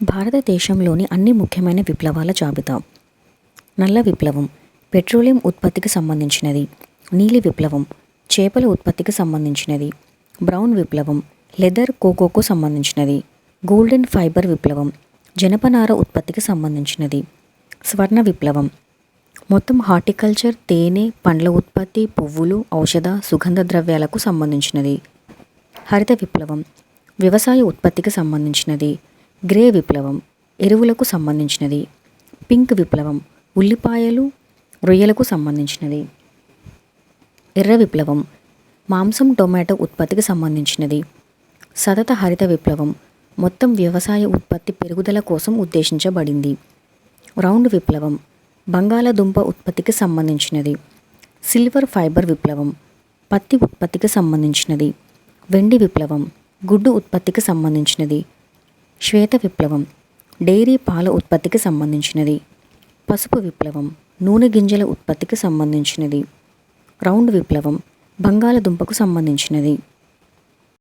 భారతదేశంలోని అన్ని ముఖ్యమైన విప్లవాల జాబితా. నల్ల విప్లవం పెట్రోలియం ఉత్పత్తికి సంబంధించినది. నీలి విప్లవం చేపల ఉత్పత్తికి సంబంధించినది. బ్రౌన్ విప్లవం లెదర్ కోకోకు సంబంధించినది. గోల్డెన్ ఫైబర్ విప్లవం జనపనార ఉత్పత్తికి సంబంధించినది. స్వర్ణ విప్లవం మొత్తం హార్టికల్చర్, తేనె, పండ్ల ఉత్పత్తి, పువ్వులు, ఔషధ, సుగంధ ద్రవ్యాలకు సంబంధించినది. హరిత విప్లవం వ్యవసాయ ఉత్పత్తికి సంబంధించినది. గ్రే విప్లవం ఎరువులకు సంబంధించినది. పింక్ విప్లవం ఉల్లిపాయలు, రొయ్యలకు సంబంధించినది. ఎర్ర విప్లవం మాంసం, టొమాటో ఉత్పత్తికి సంబంధించినది. సతత హరిత విప్లవం మొత్తం వ్యవసాయ ఉత్పత్తి పెరుగుదల కోసం ఉద్దేశించబడింది. రౌండ్ విప్లవం బంగాళదుంప ఉత్పత్తికి సంబంధించినది. సిల్వర్ ఫైబర్ విప్లవం పత్తి ఉత్పత్తికి సంబంధించినది. వెండి విప్లవం గుడ్డు ఉత్పత్తికి సంబంధించినది. శ్వేత విప్లవం డైరీ పాల ఉత్పత్తికి సంబంధించినది. పసుపు విప్లవం నూనె గింజల ఉత్పత్తికి సంబంధించినది. రౌండ్ విప్లవం బంగాళదుంపకు సంబంధించినది.